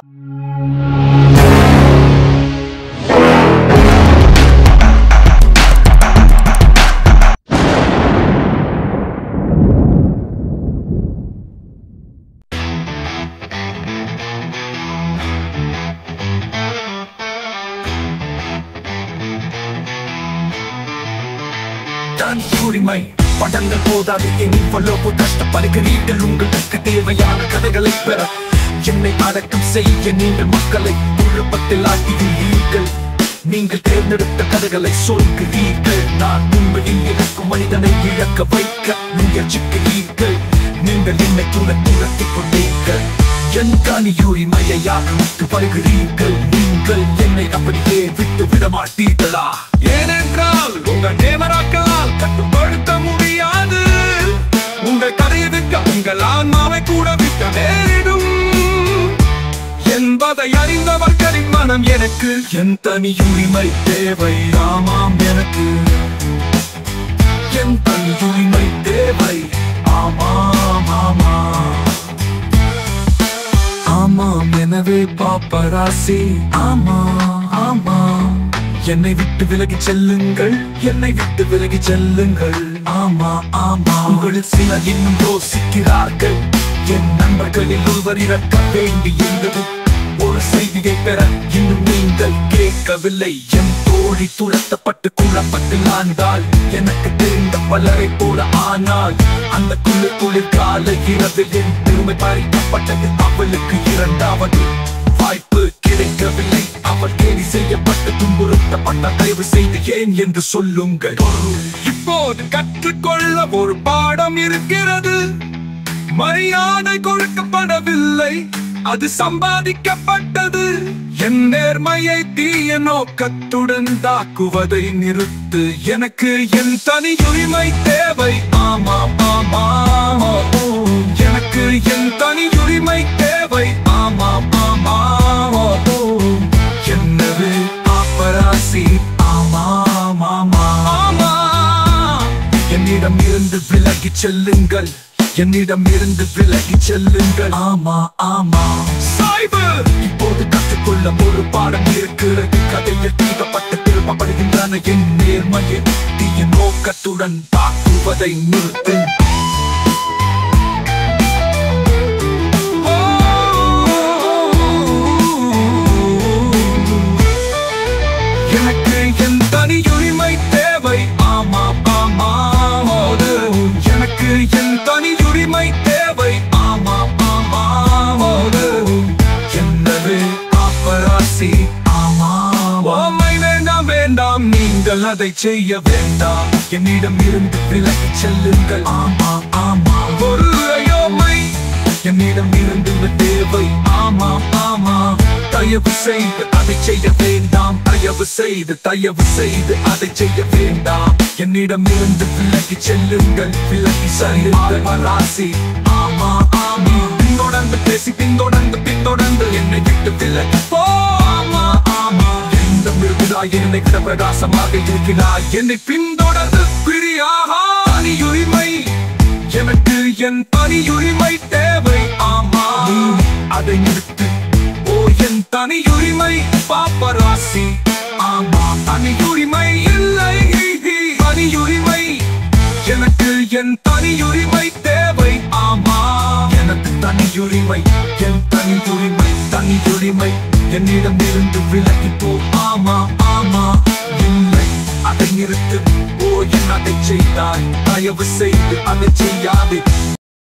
தன் உரிமை படங்கள் போதாது எவ்வளவு கஷ்டப்படுகிறீர்கள் உங்களுக்கு தேவையான கதைகளை பெற என்னை அடக்கம் செய்ய நீங்கள் மக்களை குழப்பத்தில் ஆக்குகிறீர்கள் நீங்கள் தேர்ந்தெடுத்த கதைகளை சொல்கிறீர்கள் நான் உண்மையில் இருக்கும் மனிதனை இழக்க வைக்க முயற்சிக்கிறீர்கள் நீங்கள் என்னை துரத்திக் கொண்டீர்கள் என் தனியுரிமையை விட்டு வருகிறீர்கள் நீங்கள் என்னை அப்படியே விட்டு விட மாட்டீர்களா ஏனென்றால் உங்கள் நேமராக்களால் கட்டுப்படுத்த முடியாது உங்கள் கதையை விற்க உங்கள் ஆன்மாவை கூட விற்க நேரிடும் என்பதை அறிந்தவர்களின் மனம் எனக்கு என் தனியுரிமை தேவை ஆமாம் எனக்கு என் தனியுரிமை தேவை ஆமாம் ஆமாம் ஆமாம் எனவே பாப்பராசி ஆமாம் ஆமாம் என்னை விட்டு விலகி செல்லுங்கள் என்னை விட்டு விலகி செல்லுங்கள் ஆமா ஆமா உங்களில் சிலர் இன்னும் யோசிக்கிறார்கள் என் நண்பர்களில் ஒருவர் இறக்க வேண்டி இருந்தது ஒரு செய்தியை பெற இன்னும் நீங்கள் கேட்கவில்லை என் தோழி துரத்தப்பட்டு குழப்பட்டு ஆண்டால் எனக்கு தெரிந்த பலரை போல ஆனால் அந்த குளிர் கால இரவில் என் பெருமை பறிக்கப்பட்டது அவளுக்கு இரண்டாவது வாய்ப்பு கிடைக்கவில்லை அவர் கேலி செய்யப்பட்டு துன்புறுத்தப்பட்ட தயவு செய்து ஏன் என்று சொல்லுங்கள் இப்போது கற்றுக்கொள்ள ஒரு பாடம் இருக்கிறது மரியாதை கொடுக்கப்படவில்லை அது சம்பாதிக்கப்பட்டது என் நேர்மையை தீய நோக்கத்துடன் தாக்குவதை நிறுத்து எனக்கு என் தனியுரிமை தேவை ஆமாம் ஆமாம் எனக்கு என் தனியுரிமை தேவை ஆமாம் ஆமாம் என்னது பாப்பராசி ஆமாம் ஆமாம் ஆமாம் என்னிடம் இருந்து விலகி செல்லுங்கள் என்னிடம் இருந்து விலகி செல்லுங்கள் ஆமா ஆமா சாய்வு இப்போது கற்றுக்கொள்ள ஒரு பாடம் இருக்கிறது கதையில் தீர்க்கப்பட்டு திரும்பப்படுகின்றன என் நேர்மையை தீய நோக்கத்துடன் தாக்குவதை நிறுத்து எனக்கு என் தனியுரிமை தேவை ஆமா ஆமா எனக்கு என் தனியுரிமை தேவை ஆமா ஆமா என்னது பாப்பராசி ஆமா ஓமை வேண்டாம் வேண்டாம் நீங்கள் அதை செய்ய வேண்டாம் என்னிடம் இருந்து விலகி செல்லுங்கள் ஆமா ஆமா ஒரு அயோமை என்னிடம் இருந்து தேவை ஆமா ஆமா தயவு செய்து அதை செய்ய வேண்டாம் தயவு செய்து அதை செய்ய வேண்டாம் என்னிடம் இருந்து விலகி செல்லுங்கள் விலகி செல்லுங்கள் ராசி ஆமா ஆமா பின்தொடர்ந்து பேசி பின்தொடர்ந்து என்னை விட்டு விலகி ஆமா ஆமா எந்த மிருகுதாய் என்னை பிரகாசமாக இருக்கிறாய் என்னை பின்தொடர்ந்து பிரியாகா தனியுரிமை எனக்கு என் தனியுரிமை தேவை ஆமா அதை நிறுத்து ஓ என் தனியுரிமை பாப்பராசி ஆமா தனியுரிமை இல்லை தனியுரிமை எனக்கு என் தனியுரிமை தேவை ஆமா எனக்கு தனியுரிமை என் தனியுரிமை என்னிடம் இருந்து விலகி போ ஆமா ஆமா இல்லை அதை நிறுத்து ஓ என் அதை செய்தாய் தயவு செய்து அதை செய்யாது